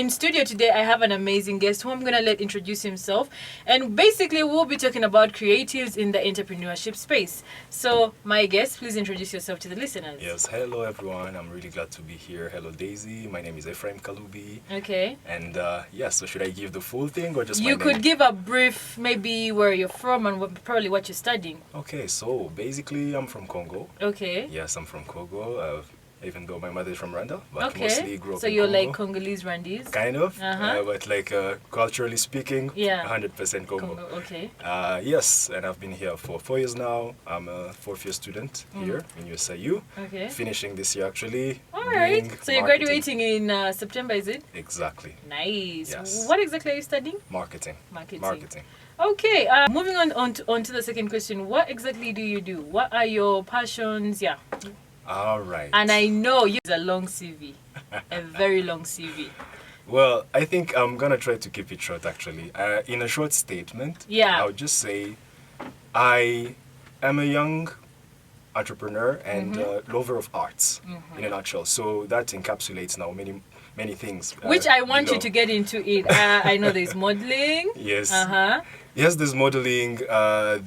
in studio today, I have an amazing guest who I'm going to let introduce himself. And basically, we'll be talking about creatives in the entrepreneurship space. So, my guest, please introduce yourself to the listeners. Yes, hello everyone. I'm really glad to be here. Hello Daisy. My name is Ephraim Kalubi. Okay. And so should I give the full thing or just You my could name? give a brief, maybe where you're from and probably what you're studying. Okay, so basically I'm from Congo. Okay. Yes, I'm from Congo. Even though my mother is from Rwanda, but Okay. mostly grew up So in you're Congo. like Congolese Rwandese? Kind of, Uh-huh. but like culturally speaking, Yeah. 100% Congo. Congo, okay. Yes, and I've been here for 4 years now. I'm a fourth-year student here in USIU. Okay. Finishing this year actually. All right. doing So you're marketing. graduating in September, is it? Exactly. Nice. Yes. What exactly are you studying? Marketing. Marketing. Okay. Moving on to the second question. What exactly do you do? What are your passions? Yeah. All right. And I know you have a long CV, a very long CV. Well, I think I'm gonna try to keep it short actually. In a short statement, Yeah. I would just say I am a young entrepreneur and lover of arts in a nutshell. So that encapsulates now many things. Which I want you below. to get into it. I know there's modeling. Yes. Uh-huh. Yes, there's modeling.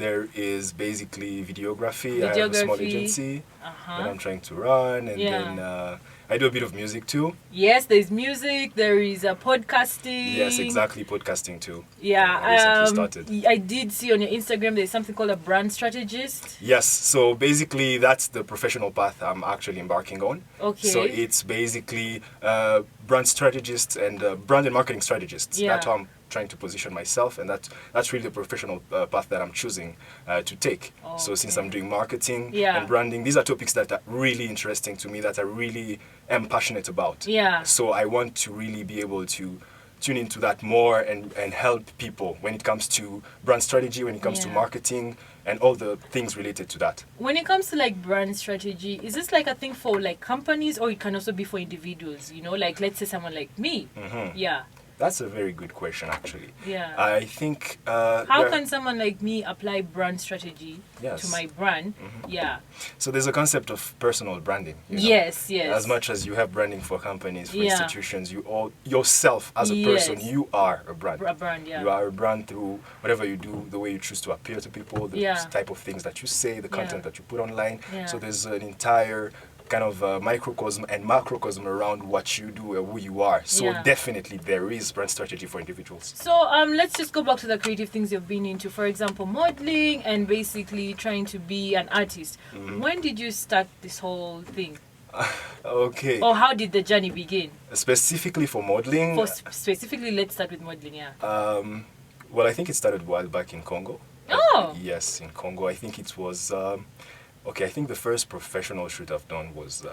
There is basically videography. I have a small Videography. agency that Uh-huh. I'm trying to run, and Yeah. then I do a bit of music too. Yes, there's music. There is podcasting. Yes, exactly, podcasting too. I Yeah, recently started. I did see on your Instagram there's something called a brand strategist. Yes, so basically that's the professional path I'm actually embarking on. Okay. So it's basically brand strategist and brand and marketing strategist. Yeah. That's how I'm trying to position myself, and that's really the professional path that I'm choosing to take. So since I'm doing marketing Yeah. and branding, these are topics that are really interesting to me, that I really am passionate about. Yeah. So I want to really be able to tune into that more and help people when it comes to brand strategy, when it comes to Yeah. marketing, and all the things related to that. When it comes to like brand strategy, is this like a thing for like companies, or it can also be for individuals? You know, like let's say someone like me. Yeah. That's a very good question, actually. Yeah. I think... How can someone like me apply brand strategy Yes. to my brand? Yeah. So there's a concept of personal branding. You know? Yes, yes. As much as you have branding for companies, for Yeah. institutions, you all yourself as a person, Yes. you are a brand. A brand, yeah. You are a brand through whatever you do, the way you choose to appear to people, the Yeah. type of things that you say, the content that you put online. Yeah. So there's an entire kind of microcosm and macrocosm around what you do and who you are. So Yeah. definitely there is brand strategy for individuals. So let's just go back to the creative things you've been into. For example, modeling and basically trying to be an artist. When did you start this whole thing? Okay. Or how did the journey begin? Specifically for modeling, Specifically, let's start with modeling, yeah. well, I think it started a while back in Congo. Oh! Yes, in Congo. I think it was, I think the first professional shoot I've done was,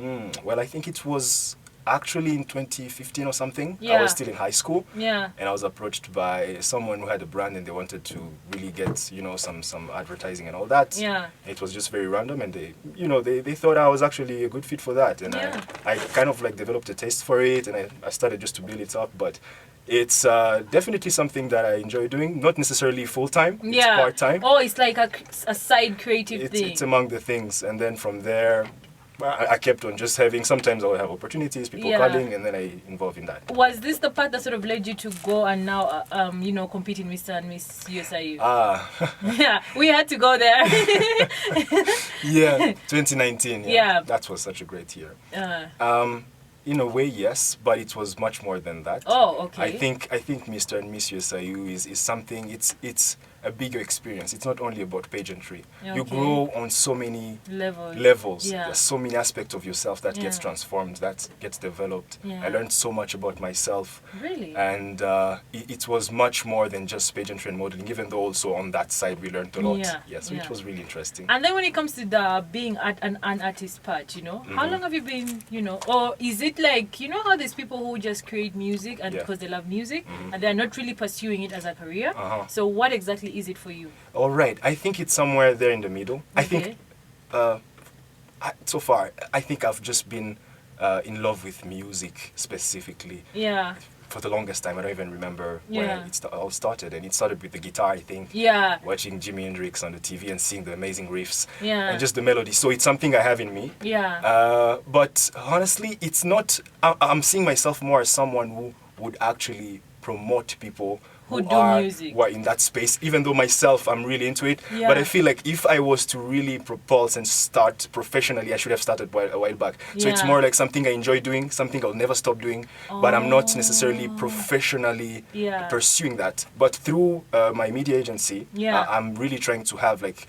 I think it was actually in 2015 or something. I Yeah. was still in high school. Yeah. And I was approached by someone who had a brand and they wanted to really get, some advertising and all that. Yeah. It was just very random, and they thought I was actually a good fit for that. And Yeah. I kind of like developed a taste for it, and I started just to build it up. But it's definitely something that I enjoy doing, not necessarily full-time, Yeah. it's part-time. Oh, it's like a side creative thing. It's among the things. And then from there, I kept on just having, sometimes I would have opportunities, people Yeah. calling, and then I involved in that. Was this the part that sort of led you to go and now, compete in Mr. and Miss USIU? Yeah, we had to go there. Yeah, 2019. Yeah. That was such a great year. In a way, yes, but it was much more than that. Oh, okay. I think Mr. and Miss USIU is something. It's a bigger experience. It's not only about pageantry. You Okay. grow on so many Yeah. levels. There's so many aspects of yourself that gets Yeah. transformed, that gets developed. Yeah. I learned so much about myself. Really? And it was much more than just pageantry and modeling, even though also on that side we learned a lot. Yeah. So Yeah. it was really interesting. And then when it comes to the being an artist part, how long have you been, or is it like, how there's people who just create music and Yeah. because they love music and they're not really pursuing it as a career? Uh-huh. So what exactly is it for you? All right, I think it's somewhere there in the middle. I think so far, I think I've just been in love with music specifically. Yeah. for the longest time, I don't even remember Yeah. where it all started. And it started with the guitar, I think. Yeah. Watching Jimi Hendrix on the TV and seeing the amazing riffs Yeah. and just the melody. So it's something I have in me. Yeah. But honestly, it's not. I'm seeing myself more as someone who would actually promote people Who do music. who are in that space, even though myself I'm really into it. Yeah. But I feel like if I was to really propulse and start professionally, I should have started a while back. So it's Yeah. more like something I enjoy doing, something I'll never stop doing, but I'm not necessarily professionally Yeah. pursuing that. But through my media agency, Yeah. I'm really trying to have like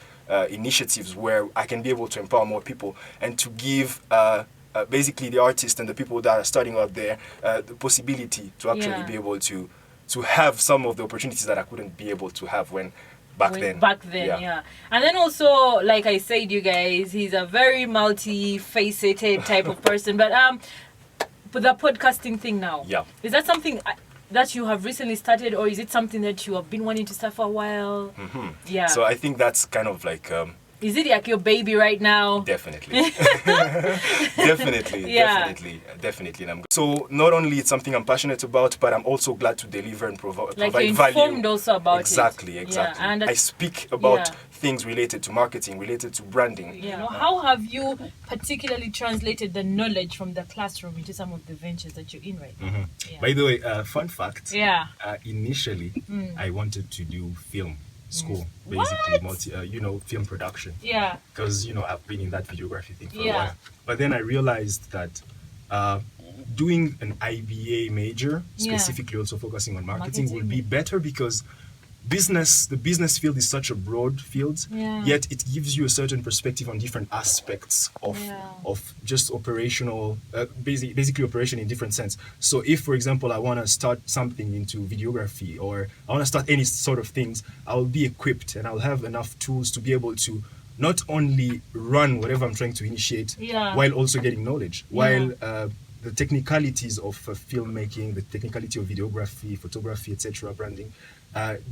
initiatives where I can be able to empower more people and to give basically the artists and the people that are starting out there the possibility to actually Yeah. be able to have some of the opportunities that I couldn't be able to have back then. Yeah. And then also, like I said, you guys, he's a very multi-faceted type of person. But the podcasting thing now, Yeah. is that something that you have recently started, or is it something that you have been wanting to start for a while? Yeah. So I think that's kind of like Is it like your baby right now? definitely, definitely, Yeah. definitely. And so not only it's something I'm passionate about, but I'm also glad to deliver and provide Like you're value. informed also about Exactly, it. exactly. Yeah, and I speak about yeah. things related to marketing, related to branding. Yeah. How have you particularly translated the knowledge from the classroom into some of the ventures that you're in right now? Yeah. By the way, fun fact. Yeah. Initially, I wanted to do film school, basically film production. Yeah. Because I've been in that videography thing for Yeah. a while. But then I realized that doing an IBA major, Yeah. specifically also focusing on marketing, Marketing. would be better because the business field is such a broad field, Yeah. yet it gives you a certain perspective on different aspects of Yeah. just operational, basically operation in different sense. So if, for example, I want to start something into videography, or I want to start any sort of things, I'll be equipped and I'll have enough tools to be able to not only run whatever I'm trying to initiate, Yeah. while also getting knowledge, Yeah. while the technicalities of filmmaking, the technicality of videography, photography, etc., branding,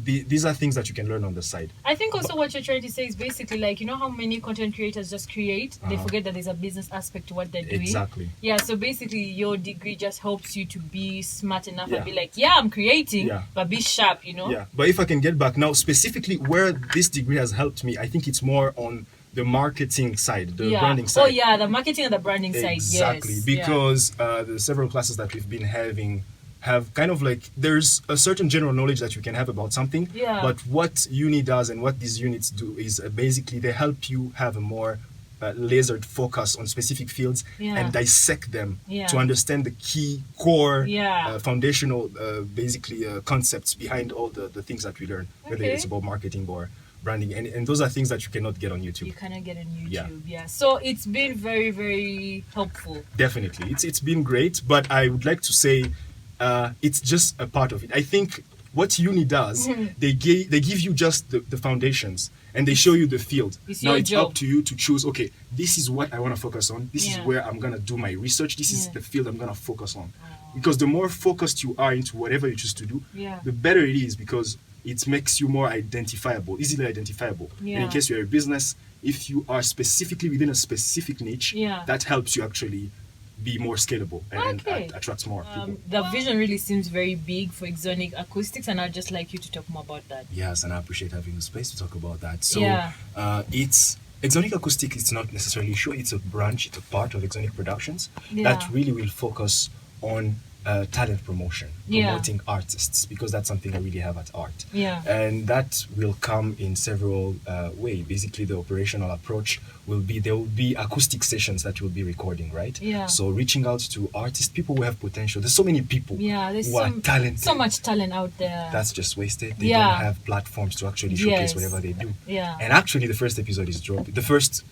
these are things that you can learn on the side. I think also what you're trying to say is basically like, you know how many content creators just create? They Uh-huh. forget that there's a business aspect to what they're doing. Exactly. Yeah, so basically your degree just helps you to be smart enough Yeah. and be like, yeah, I'm creating, Yeah. but be sharp, you know? Yeah, but if I can get back now, specifically where this degree has helped me, I think it's more on the marketing side, the Yeah. branding side. Oh yeah, the marketing and the branding Exactly, side. Yes. because the several classes that we've been having have kind of like, there's a certain general knowledge that you can have about something, Yeah. but what uni does and what these units do is basically they help you have a more lasered focus on specific fields Yeah. and dissect them Yeah. to understand the key core Yeah. foundational concepts behind all the things that we learn, whether Okay. it's about marketing or branding, and those are things that you cannot get on YouTube. You cannot get on Yeah. YouTube. Yeah. So it's been very, very helpful. Definitely, it's been great, but I would like to say it's just a part of it. I think what uni does, they give you just the foundations and they show you the field. It's Now your it's job. up to you to choose, okay, this is what I want to focus on, this Yeah. is where I'm going to do my research, this is Yeah. the field I'm going to focus on. Because the more focused you are into whatever you choose to do, Yeah. the better it is, because it makes you more easily identifiable. And Yeah. in case you're a business, if you are specifically within a specific niche, Yeah. that helps you actually be more scalable and Okay. attracts more people. The vision really seems very big for Exonic Acoustics, and I'd just like you to talk more about that. Yes, and I appreciate having the space to talk about that. So Yeah. it's Exonic Acoustic. It's not necessarily show. It's a branch. It's a part of Exonic Productions Yeah. that really will focus on talent promotion, Yeah. promoting artists, because that's something I really have at art. Yeah. And that will come in several ways. Basically, the operational approach will be, there will be acoustic sessions that you'll be recording, right? Yeah. So reaching out to artists, people who have potential. There's so many people Yeah, there's who are talented. so much talent out there. That's just wasted. They Yeah. don't have platforms to actually showcase Yes. whatever they do. Yeah. And actually, the first episode is dropping. The first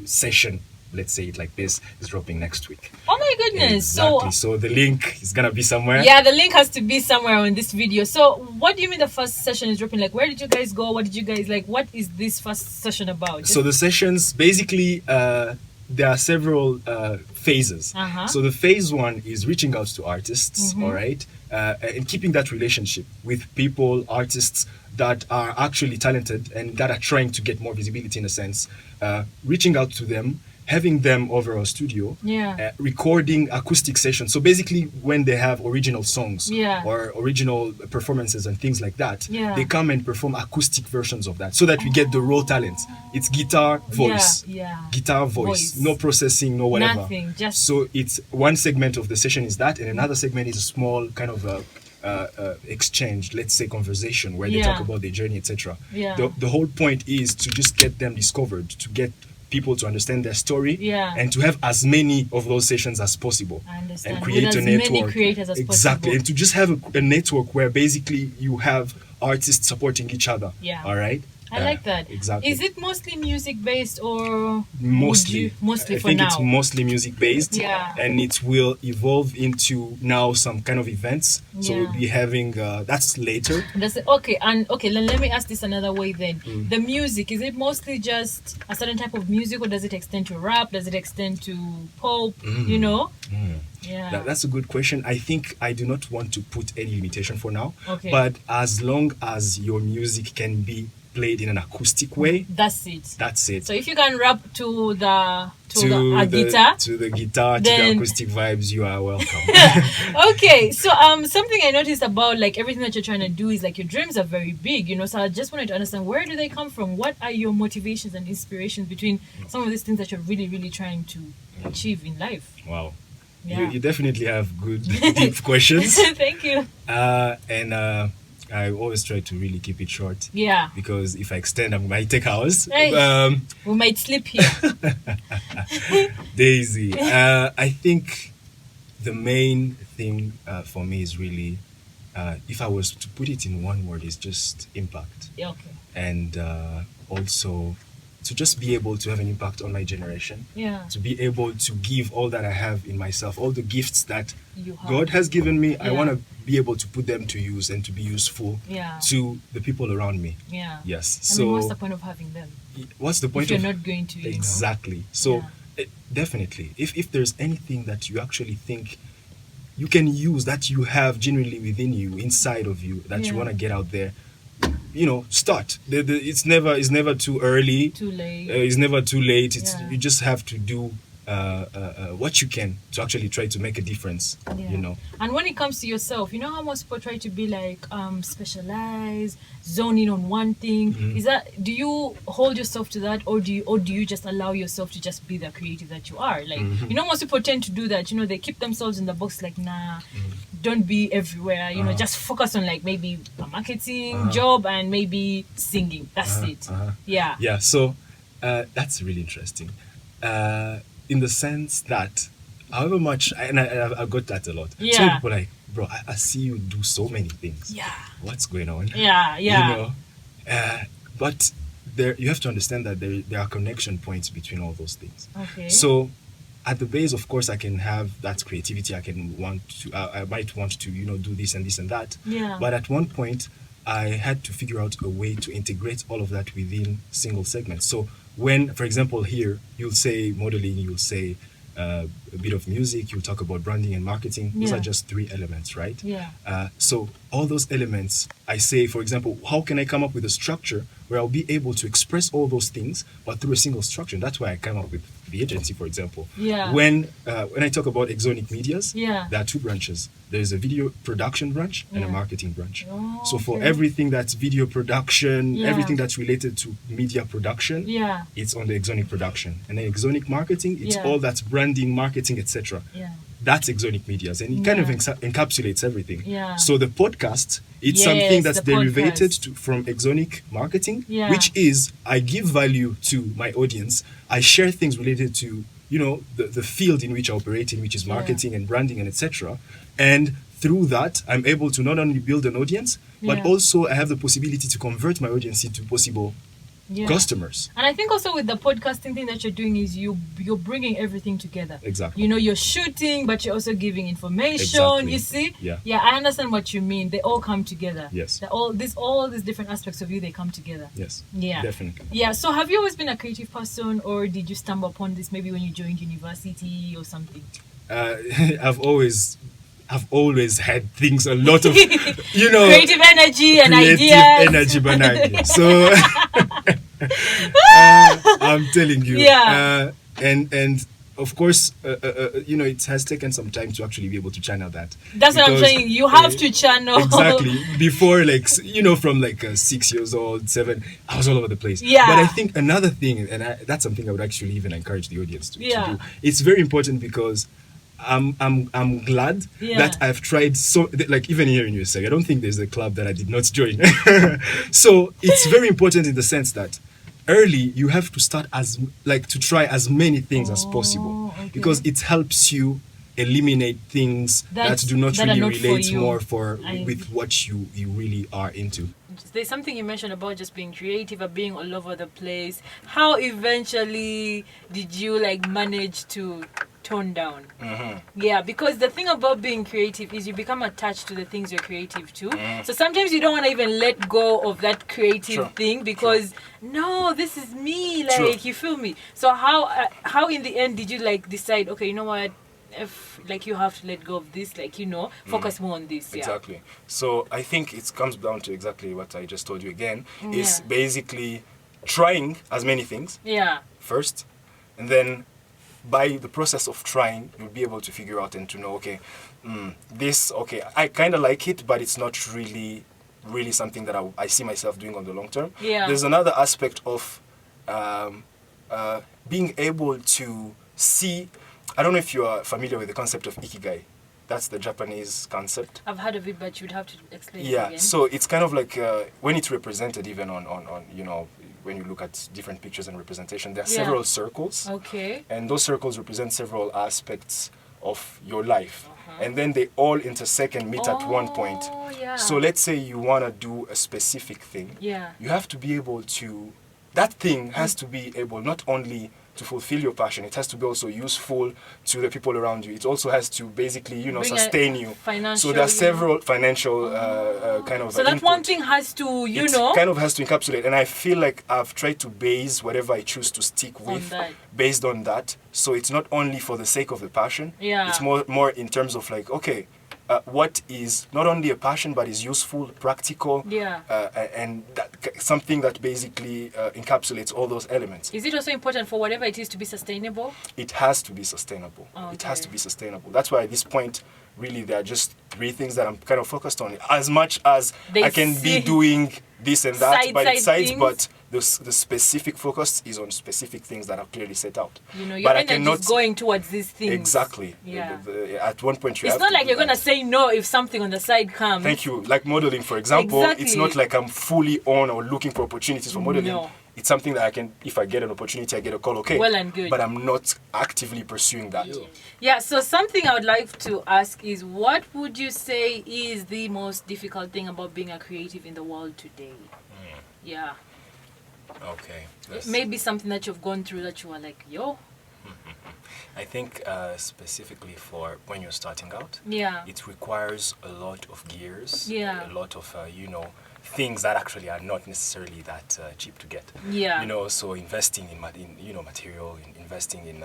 session, let's say it like this, is dropping next week. Oh my goodness. Exactly. So the link is gonna be somewhere. Yeah, the link has to be somewhere on this video. So what do you mean the first session is dropping? Like, where did you guys go? What did you guys like? What is this first session about? So the sessions, basically, there are several phases. Uh-huh. So the phase one is reaching out to artists, all right, and keeping that relationship with people, artists that are actually talented and that are trying to get more visibility in a sense, reaching out to them, having them over our studio, recording acoustic sessions. So basically, when they have original songs or original performances and things like that, they come and perform acoustic versions of that, so that we get the raw talent. It's guitar, voice, guitar, voice, no processing, no whatever. Nothing, just so it's one segment of the session is that, and another segment is a small kind of exchange, let's say conversation, where they talk about their journey, etc. The whole point is to just get them discovered, to get people to understand their story, and to have as many of those sessions as possible, and create with a as network. many creators as Exactly, possible. and to just have a network where basically you have artists supporting each other. All right. I like that. Exactly. Is it mostly music based or mostly mostly I for think now? it's mostly music based, and it will evolve into now some kind of events. So we'll be having that's later. Okay, let me ask this another way then. The music, is it mostly just a certain type of music, or does it extend to rap? Does it extend to pop? You know? Yeah. That's a good question. I think I do not want to put any limitation for now. Okay. But as long as your music can be played in an acoustic way, that's it. So if you can rap to the guitar, then, to the acoustic vibes, you are welcome. Okay, so something I noticed about like everything that you're trying to do is like your dreams are very big, you know. So I just wanted to understand, where do they come from? What are your motivations and inspirations between some of these things that you're really, really trying to achieve in life? Wow. Yeah. You definitely have good deep questions. Thank you. And I always try to really keep it short. Yeah. Because if I extend, I might take hours. Hey, we might sleep here. Daisy. I think the main thing for me is really, if I was to put it in one word, is just impact. Yeah, okay. And also to just be able to have an impact on my generation. Yeah. To be able to give all that I have in myself, all the gifts that You have. God has given me. I Yeah. want to be able to put them to use and to be useful to the people around me. Yeah. Yes. I So mean, what's the point of having them what's the point if you're of not going to, you know? exactly. So definitely, if there's anything that you actually think you can use, that you have genuinely within you, inside of you, that you want to get out there, you know, start. It's never too early. Too late. It's never too late. You just have to do what you can to actually try to make a difference. You know. And when it comes to yourself, you know how most people try to be like specialized, zone in on one thing. Is that, do you hold yourself to that, or do you just allow yourself to just be the creative that you are? Like, you know, most people tend to do that. You know, they keep themselves in the box, like, nah, don't be everywhere. You know, just focus on like maybe a marketing job and maybe singing. That's it. Yeah. Yeah. So that's really interesting. In the sense that, however much, and I got that a lot. Yeah. Some people are like, bro, I see you do so many things. Yeah. What's going on? Yeah. You know, but you have to understand that there are connection points between all those things. Okay. So at the base, of course, I can have that creativity. I might want to, you know, do this and this and that. Yeah. But at one point, I had to figure out a way to integrate all of that within single segments. So when, for example, here, you'll say modeling, you'll say a bit of music, you'll talk about branding and marketing. Those are just 3 elements, right? Yeah. So all those elements, I say, for example, how can I come up with a structure where I'll be able to express all those things, but through a single structure? And that's why I came up with the agency, for example. Yeah. When I talk about Exonic Medias, Yeah. there are 2 branches. There's a video production branch and a marketing branch. Oh, so for okay. everything that's video production, Yeah. everything that's related to media production, Yeah. it's on the Exonic production. And then Exonic marketing, it's all that's branding, marketing, etc. Yeah. That's Exonic Medias, and it kind of encapsulates everything. Yeah. So the podcast, it's Yes, something that's the derivated podcast. from Exonic marketing, Yeah. which is I give value to my audience. I share things related to, you know, the field in which I operate in, which is marketing and branding and etc. And through that, I'm able to not only build an audience, but also I have the possibility to convert my audience into possible customers. And I think also with the podcasting thing that you're doing is you're bringing everything together. Exactly. You know, you're shooting, but you're also giving information. Exactly. You see? Yeah. I understand what you mean. They all come together. Yes. All these different aspects of you, they come together. Yes. Yeah. Definitely. Yeah. So have you always been a creative person, or did you stumble upon this maybe when you joined university or something? I've always had things, a lot of, you know, creative energy and creative ideas. energy behind it. So I'm telling you, and of course, it has taken some time to actually be able to channel that. That's what I'm Because, saying. You have to channel. Exactly. Before, like, from like 6 years old, 7, I was all over the place. Yeah. But I think another thing, and that's something I would actually even encourage the audience to Yeah. do. It's very important because I'm glad Yeah. that I've tried like even here in USA, I don't think there's a club that I did not join. So it's very important in the sense that early you have to start to try as many things as possible, okay. because it helps you eliminate things that do not that are really not for relate you. more I- with what you really are into. There's something you mentioned about just being creative or being all over the place. How eventually did you like manage to tone down? Yeah, because the thing about being creative is you become attached to the things you're creative to. So sometimes you don't want to even let go of that creative Sure. thing because no, this is me. Like True. you feel me. So how in the end did you like decide? Okay, you know what? If like you have to let go of this, like focus more on this. Yeah. Exactly. So I think it comes down to exactly what I just told you again. Is Yeah. basically trying as many things Yeah. first, and then by the process of trying, you'll be able to figure out and to know, okay, I kind of like it, but it's not really something that I see myself doing on the long term. Yeah. There's another aspect of being able to see. I don't know if you are familiar with the concept of ikigai. That's the Japanese concept. I've heard of it, but you'd have to explain it Yeah, again. so it's kind of like when it's represented, even on when you look at different pictures and representation, there are Yeah. several circles, Okay. and those circles represent several aspects of your life, and then they all intersect and meet at one point. Oh, yeah. So let's say you want to do a specific thing. Yeah. You have to be able to. That thing has to be able not only to fulfill your passion, it has to be also useful to the people around you. It also has to basically, Bring a sustain you. financial, So there are several financial kind of So that one input. thing has to, It kind of has to encapsulate, and I feel like I've tried to base whatever I choose to stick with that. based on that. So it's not only for the sake of the passion. Yeah. It's more in terms of like, okay, what is not only a passion but is useful, practical, Yeah. and something that basically encapsulates all those elements. Is it also important for whatever it is to be sustainable? It has to be sustainable. It has to Okay. be sustainable. That's why at this point, really, there are just 3 things that I'm kind of focused on. As much as They I can be see- doing this and that Side by its sides, things. but the specific focus is on specific things that are clearly set out. Your but I energy cannot is going towards these things. exactly. Yeah. At one point, you It's have not to like do you're gonna that. say no if something on the side comes. Thank you. Like modeling, for example, it's Exactly. not like I'm fully on or looking for opportunities for modeling. No. It's something that I can, if I get an opportunity, I get a call, okay. Well and good. But I'm not actively pursuing that. Yeah, so something I would like to ask is what would you say is the most difficult thing about being a creative in the world today? Yeah. Okay. Maybe something that you've gone through that you are like, yo. I think specifically for when you're starting out, Yeah. it requires a lot of gears, Yeah. a lot of, things that actually are not necessarily that cheap to get. Yeah. So investing in material, investing in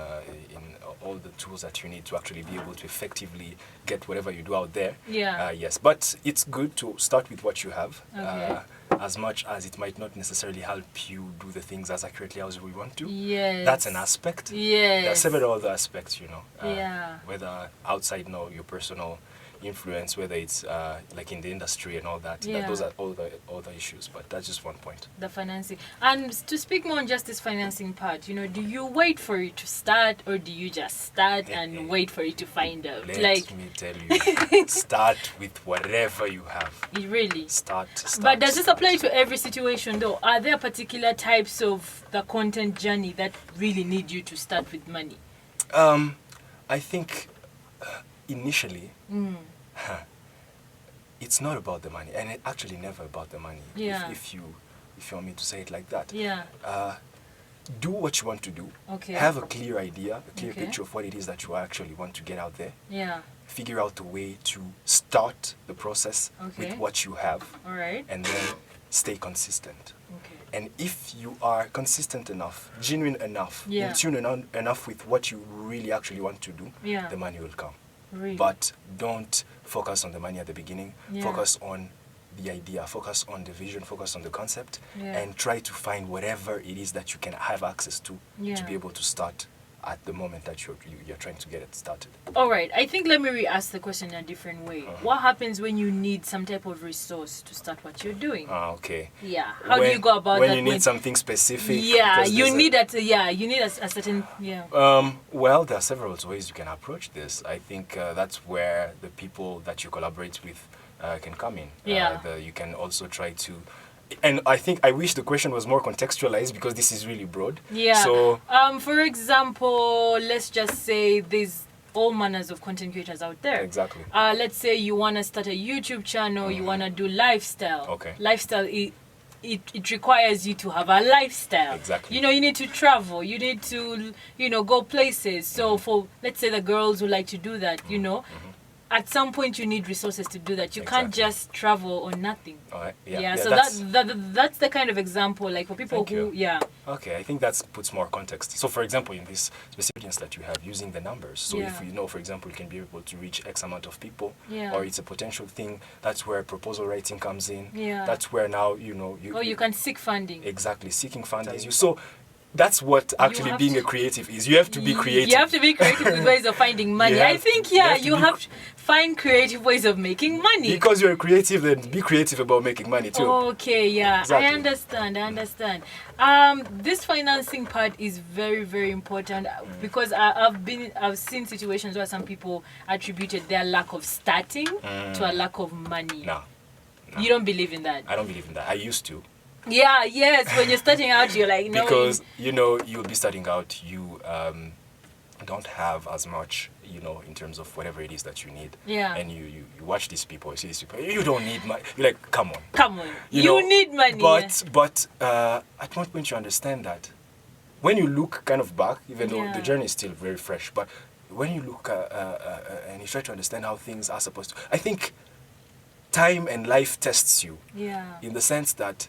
all the tools that you need to actually be able to effectively get whatever you do out there. Yeah. Yes, but it's good to start with what you have. Okay. As much as it might not necessarily help you do the things as accurately as we want to. Yes. That's an aspect. Yes. There are several other aspects, Yeah. whether outside your personal influence, whether it's like in the industry and all that. Yeah. Those are all the other issues, but that's just one point. The financing. And to speak more on just this financing part, do you wait for it to start or do you just start and wait for it to find out? Let Like, me tell you, start with whatever you have. really? Start. But does this apply to every situation though? Are there particular types of the content journey that really need you to start with money? I think initially, it's not about the money, and it's actually never about the money. Yeah. If you want me to say it like that. Yeah. Do what you want to do. Okay. Have a clear idea, a clear Okay. picture of what it is that you actually want to get out there. Yeah. Figure out a way to start the process Okay. with what you have, All right. and then stay consistent. Okay. And if you are consistent enough, genuine enough, Yeah. in tune enough with what you really actually want to do, Yeah. the money will come. Really? But don't focus on the money at the beginning. Yeah. Focus on the idea, focus on the vision, focus on the concept, Yeah. and try to find whatever it is that you can have access to Yeah. be able to start at the moment that you're trying to get it started. All right. I think let me re-ask the question in a different way. What happens when you need some type of resource to start what you're doing? Okay. Yeah. How do you go about when that? you need something specific? Yeah, because you there's need that. Yeah, you need a certain. Yeah. Well, there are several ways you can approach this. I think that's where the people that you collaborate with can come in. Yeah. You can also try to, and I wish the question was more contextualized because this is really broad. Yeah. So, for example, let's just say there's all manners of content creators out there. Exactly. Let's say you want to start a YouTube channel, you want to do lifestyle. Okay. Lifestyle, it requires you to have a lifestyle. Exactly. You know, you need to travel, you need to, go places. So for, let's say the girls who like to do that, at some point you need resources to do that. You can't Exactly. just travel on nothing. All right. So that's the kind of example, like for people Thank who, you. Okay, I think that puts more context. So, for example, in this specific audience that you have, using the numbers. So, if you know, for example, you can be able to reach X amount of people, or it's a potential thing, that's where proposal writing comes in. Yeah. That's where now, you can seek funding. Exactly, seeking funding. So, that's what actually being a creative is. You have to be creative. You have to be creative with ways of finding money. I think, you have to find creative ways of making money. Because you're creative, then be creative about making money too. Okay, yeah. Exactly. I understand. This financing part is very, very important because I've seen situations where some people attributed their lack of starting to a lack of money. No. You don't believe in that? I don't believe in that. I used to. Yeah, yes. When you're starting out, you're like, no. Because, you'll be starting out, you don't have as much, in terms of whatever it is that you need. Yeah. And you watch these people, you see these people, you don't need money. You're like, come on. Come on. You need money. But at one point you understand that when you look kind of back, even though the journey is still very fresh, but when you look and you try to understand how things are supposed to, I think time and life tests you. Yeah. In the sense that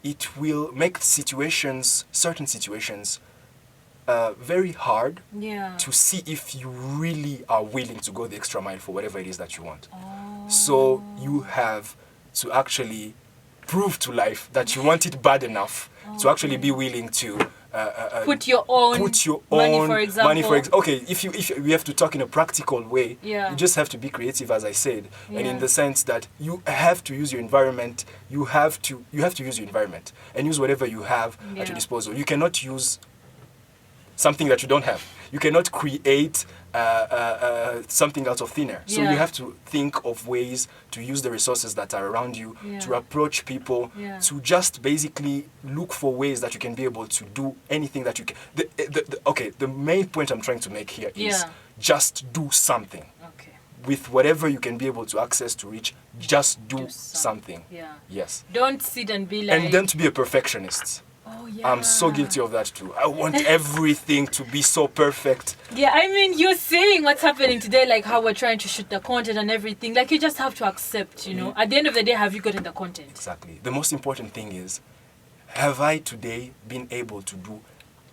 it will make certain situations, very hard to see if you really are willing to go the extra mile for whatever it is that you want. So you have to actually prove to life that you want it bad enough to actually be willing to put your own money, for example. Okay, if we have to talk in a practical way, you just have to be creative, as I said, and in the sense that you have to use your environment. You have to use your environment and use whatever you have at your disposal. You cannot use something that you don't have. You cannot create something out of thin air. So you have to think of ways to use the resources that are around you, to approach people, to just basically look for ways that you can be able to do anything that you can. The main point I'm trying to make here is just do something. Okay. With whatever you can be able to access to reach, just do something. Yeah. Yes. Don't sit and be like... And then to be a perfectionist. Oh, yeah. I'm so guilty of that too. I want everything to be so perfect. Yeah, I mean, you're seeing what's happening today, like how we're trying to shoot the content and everything. Like, you just have to accept, At the end of the day, have you gotten the content? Exactly. The most important thing is, have I today been able to do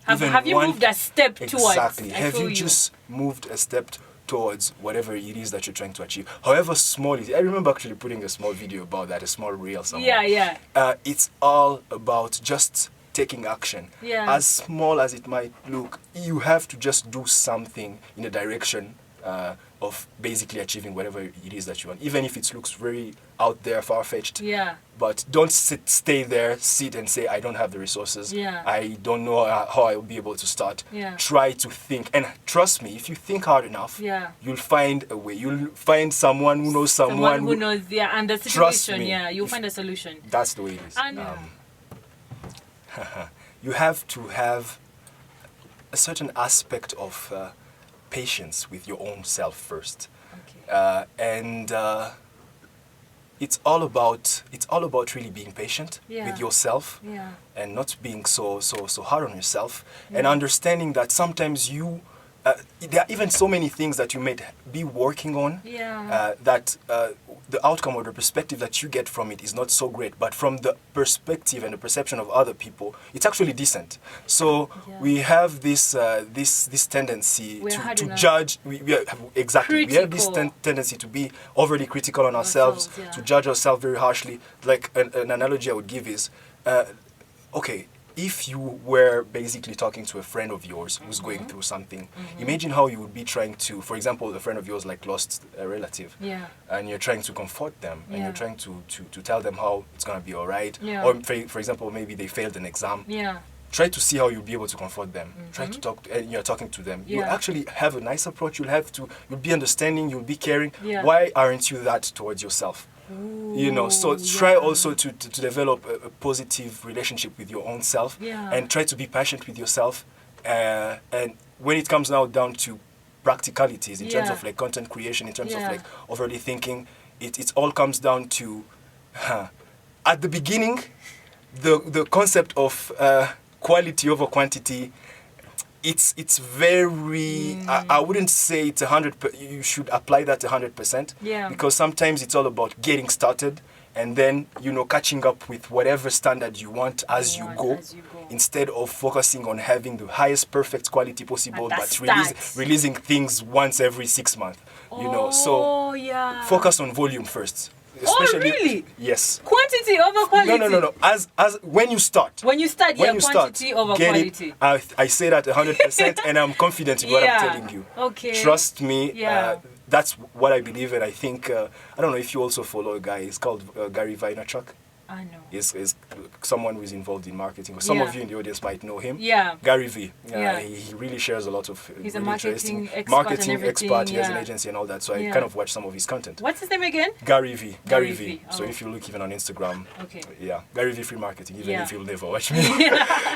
Have you moved a step towards? Exactly. Have you just moved a step towards whatever it is that you're trying to achieve, however small it is. I remember actually putting a small video about that, a small reel somewhere. Yeah. It's all about just taking action. Yeah. As small as it might look, you have to just do something in the direction of basically achieving whatever it is that you want, even if it looks very out there, far-fetched. Yeah. But don't stay there, sit and say, I don't have the resources. Yeah. I don't know how I will be able to start. Yeah. Try to think. And trust me, if you think hard enough, you'll find a way. You'll find someone who knows someone who knows, and the trust situation, me, you'll find a solution. That's the way it is. And you have to have a certain aspect of patience with your own self first. Okay. And it's all about really being patient with yourself and not being so hard on yourself, and understanding that sometimes there are even so many things that you may be working on that the outcome or the perspective that you get from it is not so great, but from the perspective and the perception of other people, it's actually decent. So we have this tendency to judge. Exactly. We have this tendency to be overly critical on ourselves, to judge ourselves very harshly. Like an analogy I would give is, okay, if you were basically talking to a friend of yours who's going through something, imagine how you would be trying to, for example, a friend of yours like lost a relative, and you're trying to comfort them, and you're trying to tell them how it's going to be all right. Or for example, maybe they failed an exam. Try to see how you'll be able to comfort them. Try to talk, and you're talking to them. You actually have a nice approach. You'll be understanding, you'll be caring. Why aren't you that towards yourself? You know, so try also to develop a positive relationship with your own self, and try to be patient with yourself. And when it comes now down to practicalities in terms of like content creation, in terms of like overly thinking, it all comes down to at the beginning, the concept of quality over quantity. It's very. I wouldn't say it's 100%. You should apply that 100%. Because sometimes it's all about getting started, and then catching up with whatever standard you want as you go, instead of focusing on having the highest perfect quality possible, but releasing things once every 6 months. So focus on volume first. Especially, really? Yes. Quantity over quality. No. As when you start. Quantity over quality. I say that 100%, and I'm confident in what I'm telling you. Okay. Trust me. That's what I believe, and I think I don't know if you also follow a guy. He's called Vaynerchuk. I know. Is someone who is involved in marketing. Some of you in the audience might know him. Garyvee. He really shares a lot of He's really a marketing expert. He has an agency and all that. So I kind of watch some of his content. What's his name again? Garyvee. Oh. So if you look even on Instagram, okay. Garyvee free marketing. Even if you'll never watch me,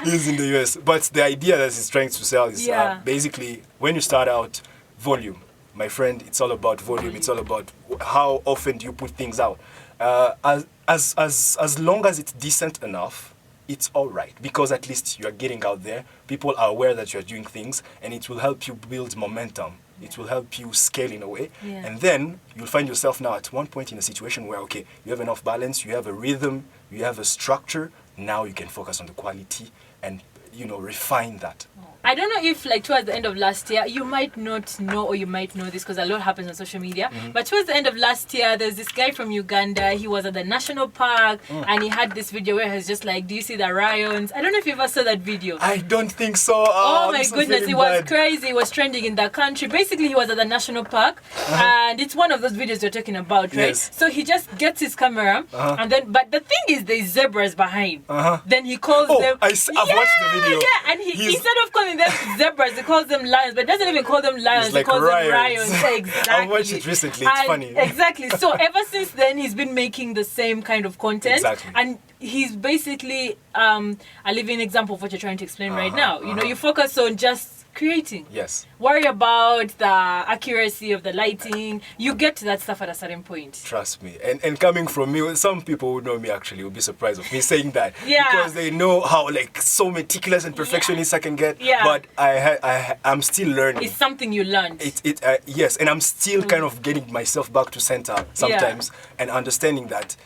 he's in the US. But the idea that he's trying to sell is basically when you start out, volume. My friend, it's all about volume. It's all about how often do you put things out. As long as it's decent enough, it's all right, because at least you are getting out there. People are aware that you are doing things, and it will help you build momentum. It will help you scale in a way, and then you'll find yourself now at one point in a situation where you have enough balance, you have a rhythm, you have a structure. Now you can focus on the quality and refine that. I don't know if towards the end of last year, you might not know, or you might know this because a lot happens on social media, but towards the end of last year, there's this guy from Uganda. He was at the national park, and he had this video where he's just like, do you see the lions? I don't know if you ever saw that video. I don't think so. Oh my goodness, it was crazy. It was trending in the country. Basically, he was at the national park, and it's one of those videos you're talking about, right? Yes. So he just gets his camera, and then, but the thing is, there's zebras behind. Then he calls them. I've watched the video. Yeah, and instead of calling them zebras, he calls them lions, but doesn't even call them lions, he calls them lions. Exactly. I watched it recently, it's funny. Exactly. So ever since then, he's been making the same kind of content. Exactly. And he's basically a living example of what you're trying to explain right now. You focus on just creating. Yes. Worry about the accuracy of the lighting. You get to that stuff at a certain point. Trust me. And coming from me, some people who know me actually will be surprised of me saying that. Yeah. Because they know how so meticulous and perfectionist I can get. Yeah. But I'm still learning. It's something you learned. Yes, and I'm still kind of getting myself back to center sometimes and understanding that,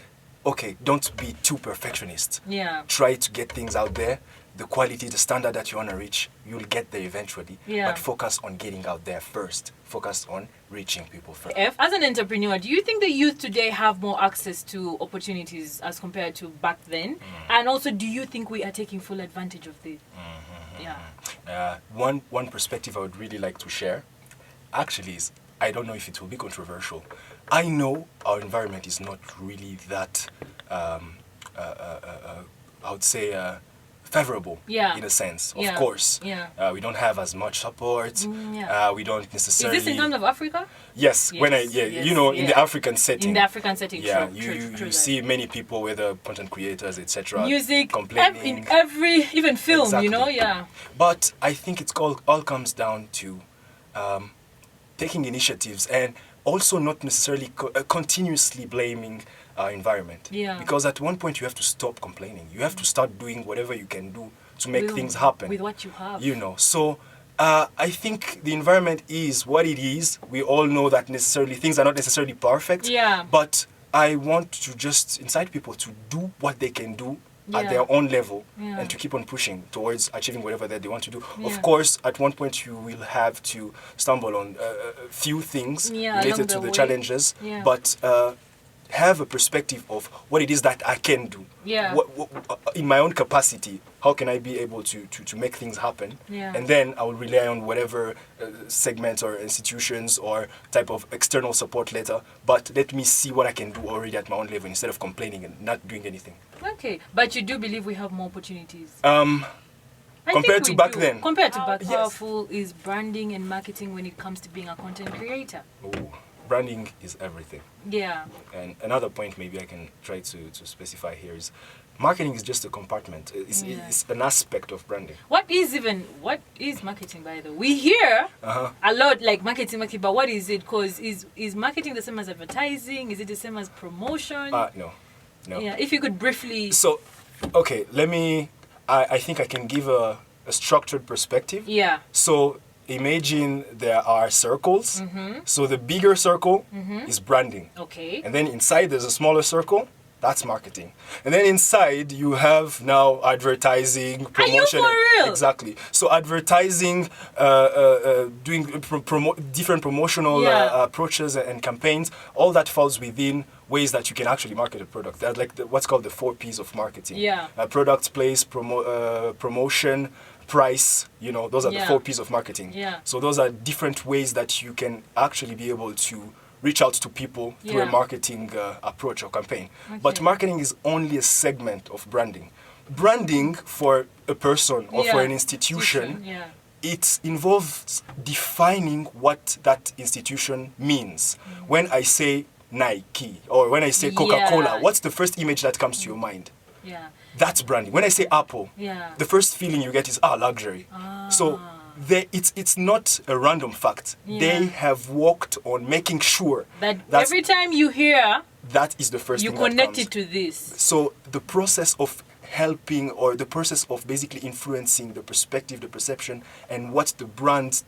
don't be too perfectionist. Yeah. Try to get things out there. The quality, the standard that you want to reach, you'll get there eventually. Yeah. But focus on getting out there first. Focus on reaching people first. As an entrepreneur, do you think the youth today have more access to opportunities as compared to back then? And also, do you think we are taking full advantage of this? One perspective I would really like to share, actually, is I don't know if it will be controversial. I know our environment is not really that, I would say, favorable in a sense, of course. We don't have as much support. We don't necessarily. Is this in terms of Africa? Yes. In the African setting. In the African setting, you see many people, whether content creators, etc. Music, complaining. in every, even film, Exactly. But I think it all comes down to taking initiatives and also not necessarily continuously blaming our environment. Because at one point you have to stop complaining. You have to start doing whatever you can do to make things happen. With what you have. So I think the environment is what it is. We all know that things are not necessarily perfect. But I want to just incite people to do what they can do at their own level and to keep on pushing towards achieving whatever that they want to do. Of course, at one point you will have to stumble on a few things related to the challenges, but have a perspective of what it is that I can do. Yeah. What, in my own capacity, how can I be able to make things happen? Yeah. And then I will rely on whatever segments or institutions or type of external support later. But let me see what I can do already at my own level instead of complaining and not doing anything. Okay, but you do believe we have more opportunities? I Compared think to we back do. then? Compared to back, Yes. how powerful is branding and marketing when it comes to being a content creator? Ooh, branding is everything. Yeah. And another point maybe I can try to specify here is marketing is just a compartment. It's an aspect of branding. What is marketing, by the way? We hear a lot like marketing, but what is it? Because is marketing the same as advertising? Is it the same as promotion? No. Yeah, if you could briefly... So, okay, I think I can give a structured perspective. Yeah. So imagine there are circles. So the bigger circle is branding. Okay. And then inside there's a smaller circle. That's marketing. And then inside you have now advertising, promotion. Are you for real? Exactly. So advertising, doing different promotional approaches and campaigns, all that falls within ways that you can actually market a product. That's like what's called the 4 Ps of marketing. Yeah. Product, place, promotion, price, those are the 4 Ps of marketing. Yeah. So those are different ways that you can actually be able to reach out to people through a marketing approach or campaign. Okay. But marketing is only a segment of branding. Branding for a person or for an institution, it involves defining what that institution means. When I say Nike or when I say Coca-Cola, what's the first image that comes to your mind? Yeah. That's branding. When I say Apple, the first feeling you get is luxury. So it's not a random fact. They have worked on making sure that every time you hear, that is the first you thing connect that comes. it to this. So the process of helping or the process of basically influencing the perspective, the perception, and what the brand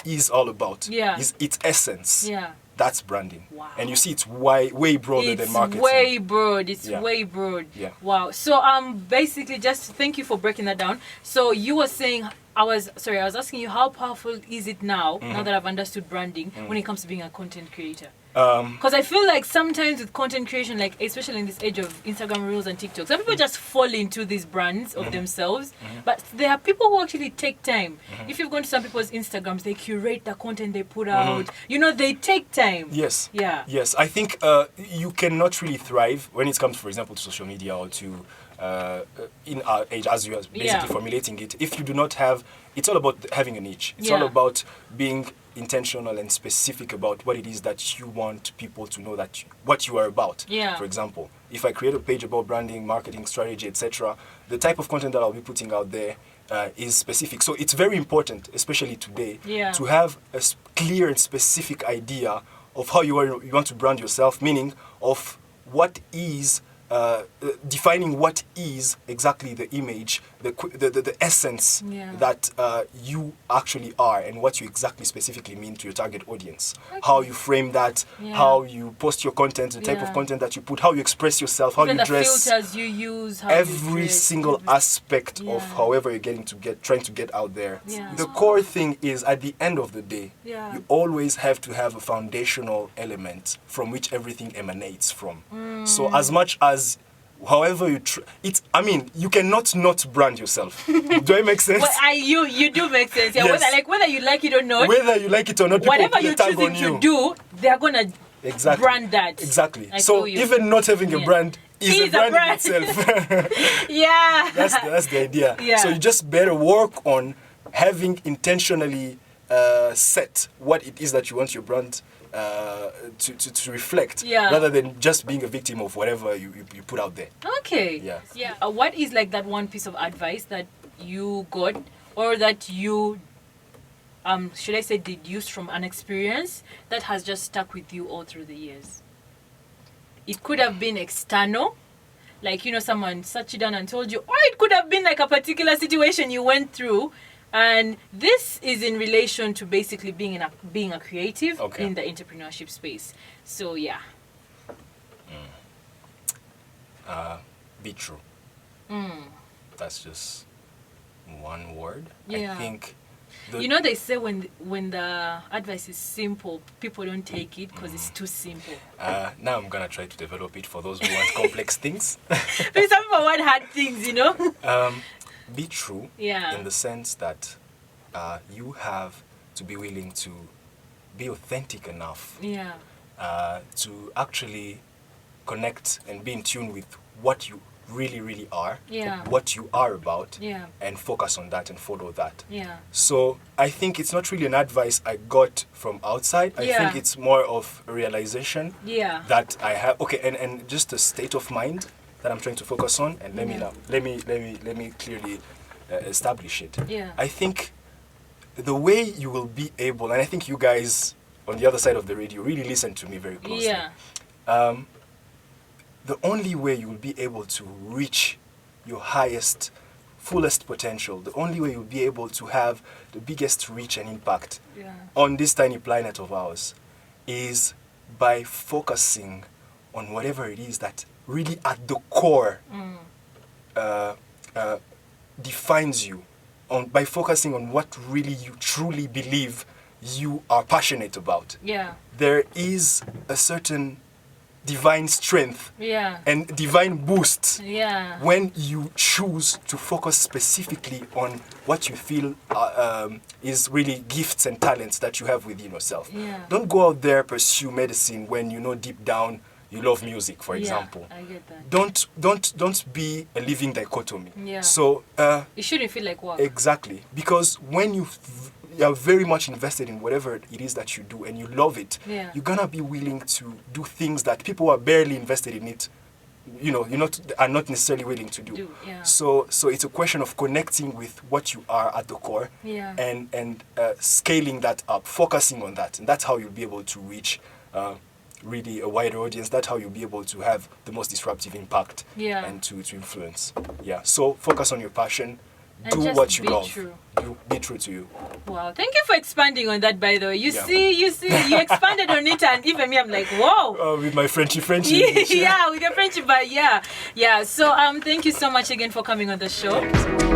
is all about is its essence. Yeah. That's branding. Wow. And you see it's way broader than marketing. It's way broad. It's way broad. Yeah. Wow. So basically just thank you for breaking that down. So you were saying I was asking you how powerful is it now that I've understood branding when it comes to being a content creator? Because I feel like sometimes with content creation, like especially in this age of Instagram Reels and TikTok, some people just fall into these brands of themselves. But there are people who actually take time. If you've gone to some people's Instagrams, they curate the content they put out. They take time. Yes. Yeah. Yes. I think you cannot really thrive when it comes, for example, to social media or to in our age, as you are basically formulating it. If you do not have, it's all about having a niche. It's all about being intentional and specific about what it is that you want people to know that what you are about. For example, if I create a page about branding, marketing strategy, etc., the type of content that I'll be putting out there is specific. So it's very important, especially today, to have a clear and specific idea of how you want to brand yourself, meaning of what is defining what is exactly the image, the essence that you actually are, and what you exactly specifically mean to your target audience. How you frame that, how you post your content, the type of content that you put, how you express yourself, how you dress, the filters you use, how every you dress, single aspect of however you're trying to get out there. The core thing is, at the end of the day, you always have to have a foundational element from which everything emanates from. So as much as however you you cannot not brand yourself. Do I make sense? Well, you do make sense. Yeah. Yes. Whether you like it or not. Whether you like it or not, people whatever you're tag choosing on you. to do, they're gonna brand that. Exactly. So even not having a brand is a brand in itself. Yeah. That's the idea. Yeah. So you just better work on having intentionally set what it is that you want your brand to reflect, rather than just being a victim of whatever you put out there. Okay. Yeah. What is like that one piece of advice that you got, or that you should I say deduced from an experience that has just stuck with you all through the years? It could have been external, like someone sat you down and told you, or it could have been like a particular situation you went through. And this is in relation to basically being a creative in the entrepreneurship space. So yeah. Be true. That's just one word. Yeah. I think You know, they say when the advice is simple, people don't take it because it's too simple. Now I'm gonna try to develop it for those who want complex things. But some people want hard things, you know. Be true. Yeah. In the sense that you have to be willing to be authentic enough. Yeah. To actually connect and be in tune with what you really, really are, Yeah. what you are about, Yeah. and focus on that and follow that. Yeah. So I think it's not really an advice I got from outside. I Yeah. think it's more of a realization Yeah. that I have. Okay, and just a state of mind that I'm trying to focus on. And let me clearly establish it. Yeah. I think the way you will be able, and I think you guys on the other side of the radio really listen to me very closely. Yeah. The only way you will be able to reach your highest, fullest potential, the only way you'll be able to have the biggest reach and impact Yeah. on this tiny planet of ours is by focusing on whatever it is that really at the core defines you, by focusing on what really you truly believe you are passionate about. Yeah. There is a certain divine strength Yeah. and divine boost Yeah. when you choose to focus specifically on what you feel is really gifts and talents that you have within yourself. Yeah. Don't go out there pursue medicine when you know deep down you love music, for example. I get that. Don't be a living dichotomy. Yeah. So It shouldn't feel like work. exactly, because when you are very much invested in whatever it is that you do and you love it, Yeah. you're gonna be willing to do things that people who are barely invested in it, are not necessarily willing to do. Yeah. So it's a question of connecting with what you are at the core, Yeah. and scaling that up, focusing on that, and that's how you'll be able to reach really a wider audience. That's how you'll be able to have the most disruptive impact, Yeah. and to influence. Yeah. So focus on your passion. And Do just what you be love. true. Be true to you. Wow, thank you for expanding on that, by the way. You Yeah. see, you expanded on it, and even me, I'm like, whoa. With my Frenchy. Yeah, with your friendship, but yeah. So thank you so much again for coming on the show.